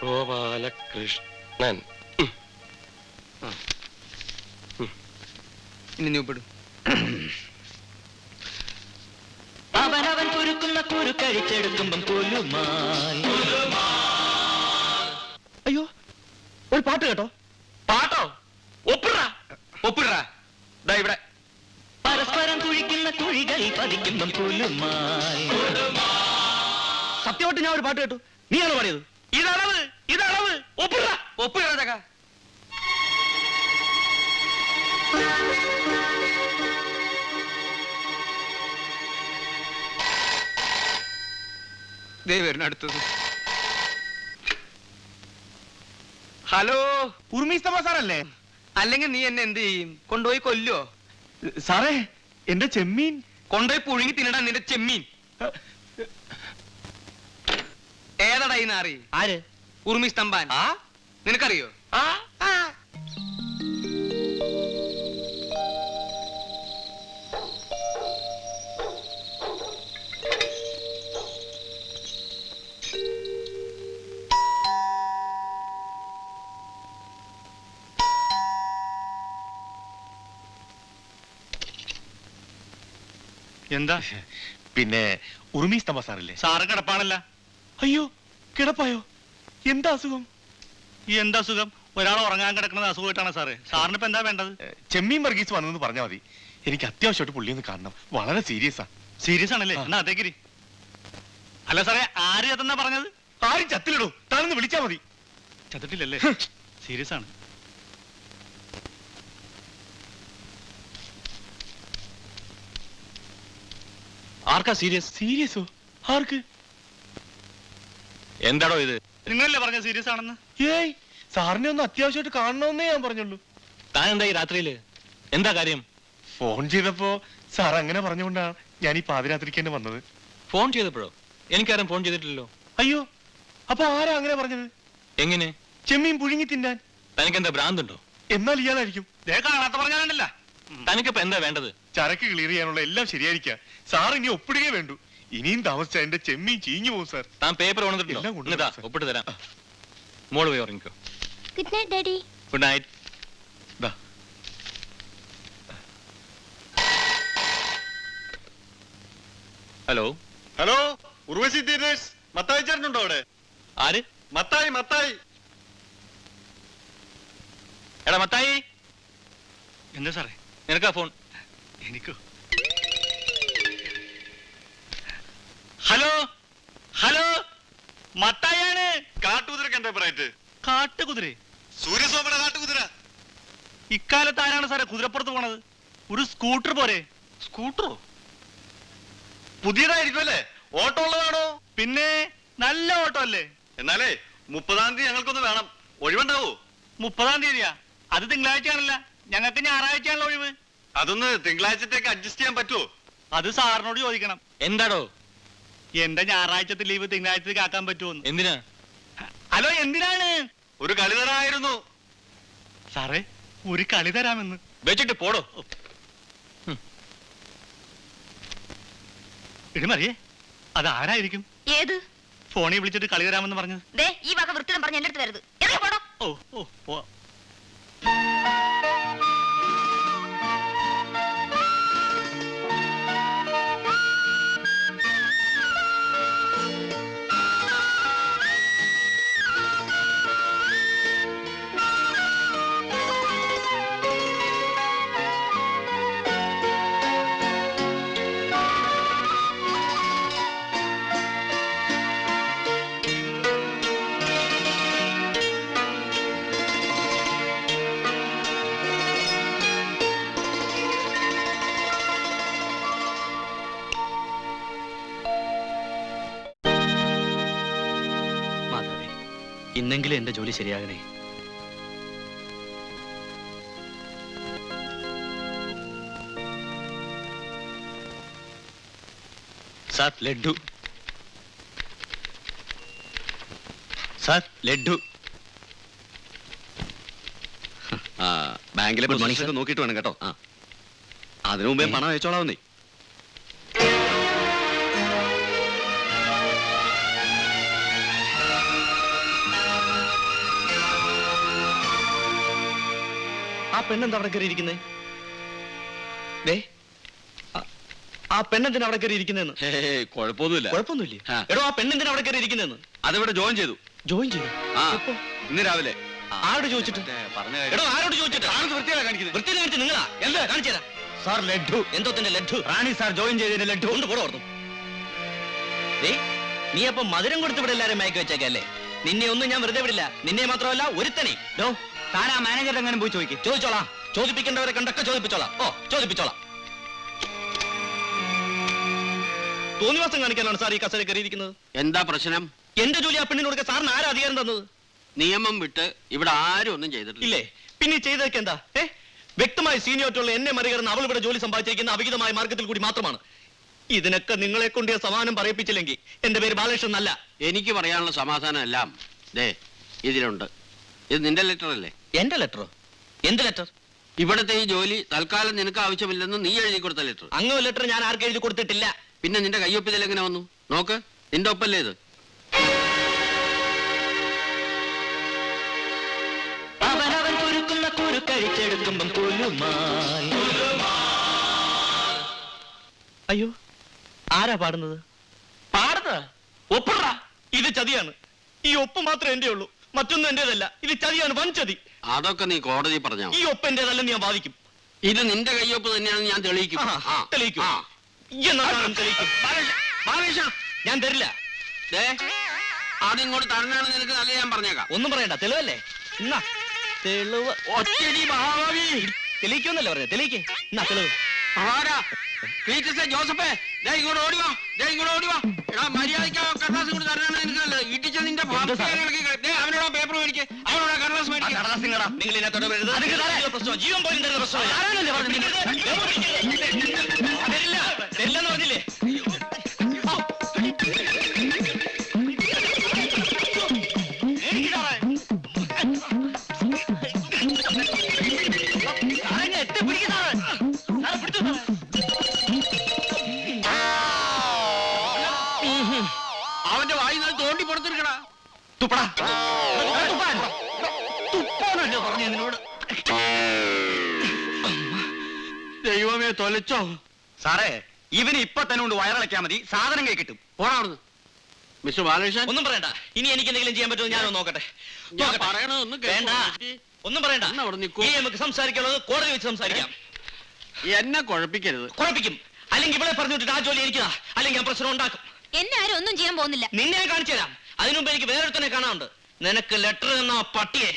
ഗോപാലകൃഷ്ണൻ. ഇനി നീ ഒപ്പിടും. അവനവൻ കുരുക്കുന്ന കുരുക്കഴിച്ചെടുക്കുമ്പം പുലുമായി. അയ്യോ, ഒരു പാട്ട് കേട്ടോ? പാട്ടോ? ഒപ്പിടാ ഒപ്പിടാ. ദാ ഇവിടെ. പരസ്പരം കുഴിക്കുന്ന കുഴികൾ പതിക്കുമ്പം പുലുമായി. സത്യമായിട്ട് ഞാൻ ഒരു പാട്ട് കേട്ടു. നീയാണോ പാടിയത്? ഇതളവ്, ഇതളവ്. ഒപ്പിടാ ഒപ്പിടാ ചക്ക. ദേ വരുന്ന അടുത്തത്. ഹലോ, ഉർമിസ്തഫ സാറല്ലേ? അല്ലെങ്കിൽ നീ എന്നെ എന്ത് ചെയ്യും? കൊണ്ടുപോയി കൊല്ലോ? സാറേ, എന്റെ ചെമ്മീൻ കൊണ്ടുപോയി പുഴുങ്ങി തിന്നടാ നിന്റെ ചെമ്മീൻ. ഏതടാ ഈ നാറി? ആര്? ഉർമി സ്തംഭാൻ. നിനക്കറിയോ? എന്താ? പിന്നെ ഉറുമീസ്തംഭ സാറില്ലേ? സാറ് കിടപ്പാണല്ല. അയ്യോ, കിടപ്പായോ? എന്താ അസുഖം? എന്താ അസുഖം? ഒരാൾ ഉറങ്ങാൻ കിടക്കുന്നത് അസുഖമായിട്ടാണ് സാറേ. സാറിന് ഇപ്പൊ എന്താ വേണ്ടത്? ചെമ്മീൻ വർഗീസ് വന്നെന്ന് പറഞ്ഞാൽ മതി. എനിക്ക് അത്യാവശ്യമായിട്ട് പുള്ളിയൊന്ന് കാണണം. വളരെ സീരിയസാ. സീരിയസ് ആണല്ലേ? എന്നാ അതേക്കിരി. അല്ല സാറേ, ആര് ചത്തെന്നാ പറഞ്ഞത്? ആരും ചത്തിലിടൂ, താനൊന്ന് വിളിച്ചാ മതി. ചത്തിട്ടില്ലല്ലേ? സീരിയസ് ആണ്. ആർക്കാ സീരിയസ്? സീരിയസോ? ആർക്ക്? എന്താടോ ഇത്? നിങ്ങളല്ലേ പറഞ്ഞ സീരിയസ് ആണെന്ന്? ഏയ്, സാറിനെ ഒന്ന് അത്യാവശ്യമായിട്ട് കാണണമെന്നേ ഞാൻ പറഞ്ഞുള്ളൂ. താൻ എന്താ ഈ രാത്രിയില്? എന്താ കാര്യം? ഫോൺ ചെയ്തപ്പോ സാർ അങ്ങനെ പറഞ്ഞുകൊണ്ടാണ് ഞാൻ ഈ പാതിരാത്രിക്ക് തന്നെ വന്നത്. ഫോൺ ചെയ്തപ്പോഴോ? എനിക്കാരും ഫോൺ ചെയ്തിട്ടില്ലല്ലോ. അയ്യോ, അപ്പൊ ആരാ അങ്ങനെ പറഞ്ഞത്? എങ്ങനെ? ചെമ്മീൻ പുഴുങ്ങി തിന്നാൻ. തനിക്കെന്താ ഭ്രാന്തുണ്ടോ? എന്നാൽ ഇയാളായിരിക്കും. കാണാത്ത പറഞ്ഞാലല്ല. തനിക്കിപ്പോ എന്താ വേണ്ടത്? ചരക്ക് ക്ലിയർ ചെയ്യാനുള്ള എല്ലാം ശരിയായിരിക്കാം. സാർ ഇനി ഒപ്പിടുകയേ വേണ്ടു. ഇനിയും താമസിച്ച എന്റെ ചെമ്മീൻ ചീഞ്ഞു പോകും സാർ. താൻ പേപ്പർ കൊണ്ടുവന്നിട്ടുണ്ടോ? എല്ലാം കൊണ്ടുവന്നു, സാർ. ഒപ്പിട്ട് തരാം. മോള് പോയി ഉറങ്ങിക്കോ. Good night daddy. Good night. Hello hello, Urvashi theatres. Mathai ചേട്ടനുണ്ടോ അവിടെ? ആര്? മത്തായി, മത്തായി. എടാ മത്തായി. എന്താ സാറേ? നിനക്കാ ഫോൺ? എനിക്കോ? ഹലോ ഹലോ, മത്തായാണ്. കാട്ടുകുതിരക്ക് എന്താ പറയറ്റ്? കാട്ടുകുതിര? സൂര്യസോമയുടെ കാട്ടുകുതിര. ഇക്കാലത്ത് ആരാണ് സാറേ കുതിരപ്പുറത്ത് പോണത്? ഒരു സ്കൂട്ടർ പോരെ? സ്കൂട്ടറോ? പുതിയതായിരിക്കും അല്ലേ? ഓട്ടോ ഉള്ളതാണോ? പിന്നെ നല്ല ഓട്ടോ അല്ലേ? എന്നാലേ 30-ാം തീയതി ഞങ്ങൾക്കൊന്ന് വേണം. ഒഴിവുണ്ടാവോ? 30-ാം തീയതിയാ? അത് തിങ്കളാഴ്ചയാണല്ല, ഞങ്ങൾക്ക് ഞായറാഴ്ചയാണല്ലോ ഒഴിവ്. അതൊന്ന് തിങ്കളാഴ്ചത്തേക്ക് അഡ്ജസ്റ്റ് ചെയ്യാൻ പറ്റുമോ? അത് സാറിനോട് ചോദിക്കണം. എന്താടോ? എന്റെ ഞായറാഴ്ചത്തെ ലീവ് തിങ്കളാഴ്ചത്തേക്ക് ആക്കാൻ പറ്റുമോ? എന്തിനാ? ഹലോ, എന്തിനാണ്? ഒരു കളി തരായിരുന്നു സാറേ. ഒരു കളി തരാമെന്ന് വെച്ചിട്ട് പോടോ. ഇടിമറിയേ, അതാരായിരിക്കും? ഏത്? ഫോണിൽ വിളിച്ചിട്ട് കളി തരാമെന്ന് പറഞ്ഞത്. ദേ ഈ വക വൃത്തിയും പറഞ്ഞ് എന്റെ അടുത്ത് വരരുത്. ഇറങ്ങി പോടോ. ഓ പോ. ഇന്നെങ്കിലും എന്റെ ജോലി ശരിയാകണേ. സാർ ലഡ്ഡു. സാർ ലഡ്ഡു. ബാങ്കിലെ പൊസിഷനൊക്കെ നോക്കിയിട്ട് വേണം കേട്ടോ. അതിനു മുമ്പേ പണം അയച്ചോളാവുന്നേ. പെണ്ണെന്താ അവിടെ കയറി ഇരിക്കുന്നേ? ദേ, ആ പെണ്ണെന്തിനാ അവിടെ കയറി ഇരിക്കുന്നതെന്ന്? കുഴപ്പമൊന്നുമില്ല. കുഴപ്പമൊന്നുമില്ലേ? ആ. എടോ, ആ പെണ്ണെന്തിനാ അവിടെ കയറി ഇരിക്കുന്നതെന്ന്? അതിവിടെ ജോയിൻ ചെയ്തു. ജോയിൻ ചെയ്തു? ആ എപ്പോ? ഇന്ന് രാവിലെ. ആരോട് ചോദിച്ചിട്ട്? പറഞ്ഞ എടോ, ആരോട് ചോദിച്ചിട്ട്? വൃത്തിയാണ് കാണിക്കുന്നത്. വൃത്തി കാണിച്ച് നിങ്ങളാ? എന്താ കാണിച്ചു തരാം. സാർ ലഡ്ഡു. എന്തോത്തിന്റെ ലഡ്ഡു? റാണി സാർ ജോയിൻ ചെയ്തതിന്റെ ലഡ്ഡു കൊണ്ട് കൂടെ ഓർന്നു. നീ അപ്പൊ മധുരം കൊടുത്ത് ഇവിടെ എല്ലാരും മയക്കി വെച്ചേക്കല്ലേ? നിന്നെ ഒന്നും ഞാൻ വെറുതെ വിടില്ല. നിന്നെ മാത്രമല്ല ഒരുത്തനെ. താൻ ആ മാനേജർ എങ്ങനെ പോയി ചോദിക്കും? ചോദിച്ചോളാം. ചോദിപ്പിക്കേണ്ടവരെ കണ്ടൊക്കെ ചോദിപ്പിച്ചോളാം. ഓ, ചോദിപ്പിച്ചോളാം. തോന്നിവാസം കാണിക്കാനാണ് സാർ ഈ കസേര കയറിയിരിക്കുന്നത്. എന്താ പ്രശ്നം? എന്റെ ജോലി ആ പെണ്ണിന് കൊടുക്കാൻ സാറിന് ആരാ അധികാരം തന്നത്? നിയമം വിട്ട് ഇവിടെ ആരും ഒന്നും ചെയ്തിട്ടില്ല. ഇല്ലേ? പിന്നെ ചെയ്തതൊക്കെ എന്താ? വ്യക്തമായി സീനിയോറിറ്റിയുള്ള എന്നെ മറികടന്ന് അവൾ ഇവിടെ ജോലി സമ്പാദിച്ചിരിക്കുന്ന അവിഹിതമായ മാർഗത്തിൽ കൂടി മാത്രമാണ്. ഇതിനൊക്കെ നിങ്ങളെ കൊണ്ട് സമാനം പറയിപ്പിച്ചില്ലെങ്കിൽ എന്റെ പേര് ബാലകൃഷ്ണൻ അല്ല. എനിക്ക് പറയാനുള്ള സമാധാനം എല്ലാം ദേ ഇതിലുണ്ട്. ഇത് നിന്റെ ലെറ്റർ അല്ലേ? എന്റെ ലെറ്ററോ? എന്ത് ലെറ്റർ? ഇവിടത്തെ ഈ ജോലി തൽക്കാലം നിനക്ക് ആവശ്യമില്ലെന്ന് നീ എഴുതി കൊടുത്ത ലെറ്റർ. അങ്ങനെ ലെറ്റർ ഞാൻ ആർക്കും എഴുതി കൊടുത്തിട്ടില്ല. പിന്നെ നിന്റെ കയ്യൊപ്പിതിൽ എങ്ങനെ വന്നു? നോക്ക്, നിന്റെ ഒപ്പല്ലേ ഇത്? അവനവൻ കുരുക്കുന്ന കുരു കഴിച്ചെടുക്കുമ്പം കുലുമായി. അയ്യോ, ആരാ പാടുന്നത്? പാടുന്നത് ഒപ്പിട. ഇത് ചതിയാണ്. ഈ ഒപ്പ് മാത്രമേ എന്റെ ഉള്ളൂ, മറ്റൊന്നും എന്റേതല്ല. ഇത് ചതിയാണ്, വൻ ചതി. അതൊക്കെ നീ കോടതി പറഞ്ഞാ. ഈ ഒപ്പ് എന്റേതല്ലെന്ന് ഞാൻ വാദിക്കും. ഇത് നിന്റെ കയ്യൊപ്പ് തന്നെയാണെന്ന് ഞാൻ തെളിയിക്കും. തെളിയിക്കും. തെളിയിക്കും. ഞാൻ തരില്ല. അതിങ്ങോട്ട് തരണാണെന്ന് നിനക്ക് നല്ല ഞാൻ പറഞ്ഞേക്കാം. ഒന്നും പറയണ്ട, തെളിവല്ലേ? എന്നാ തെളിവ്. ഒറ്റടി മഹാഭാവി. തെളിയിക്കൊന്നല്ലേ പറഞ്ഞത്? തെളിയിക്കേ. എന്നാ തെളിവ്. ആരാ? ക്ലീറ്റസേ, ജോസഫേ, ദേ ഇങ്ങോട്ട് ഓടിവാ. ദേ ഇങ്ങോട്ട് ഓടിവാ. എടാ, മര്യാദയ്ക്ക് കടലാസ് കൊണ്ട് തരണാണ് നിനക്ക് നല്ലത്. ഇടിച്ച നിന്റെ അവനോട് പേപ്പർ മേടിക്ക്, അവനോട് കടലാസ് മേടിക്ക്. നിങ്ങൾ ഇതിനകത്തോടെ വരരുത്. പ്രശ്നം ജീവൻ പോലും തരുന്ന പ്രശ്നമല്ല. തരില്ലെന്ന് പറഞ്ഞില്ലേ? അവന്റെ വായി നിന്ന് തോണ്ടി പുറത്തിരിക്കടാ. തുപ്പാനല്ലോ പറഞ്ഞു എന്നോട്. ദൈവമേ, തൊലച്ചോ? സാറേ, ഇവന് ഇപ്പൊ തന്നെ കൊണ്ട് വയറിളക്കാൻ മതി, സാധനം കൈ കിട്ടും. പോണാവുന്നു. മിസ്റ്റർ ബാലകൃഷ്ണൻ, ഒന്നും പറയണ്ട. ഇനി എനിക്ക് എന്തെങ്കിലും ചെയ്യാൻ പറ്റുമോ ഞാനൊന്ന് നോക്കട്ടെ. ഞാൻ പറയണതൊന്നും വേണ്ട, ഒന്നും പറയണ്ട. ഒന്ന് അവിടെ നിൽക്കൂ. ഇനി നമുക്ക് സംസാരിക്കാനുള്ളത് കോടതി വെച്ച് സംസാരിക്കാം. എന്നെ കുഴപ്പിക്കരുത്. കുഴപ്പിക്കും. അല്ലെങ്കിൽ ഇവിടെ പറഞ്ഞു വിട്ടിട്ട് ആ ജോലി എനിക്കാ, അല്ലെങ്കിൽ ഞാൻ പ്രശ്നം ഉണ്ടാക്കും. എന്നെ ആരും ഒന്നും ചെയ്യാൻ പോകുന്നില്ല. നിന്നെ കാണിച്ചു തരാം. അതിനുമുമ്പ് എനിക്ക് വേറൊരുത്തനെ കാണാനുണ്ട്. നിനക്ക് ലെറ്റർ തന്ന ആ പട്ടിയെ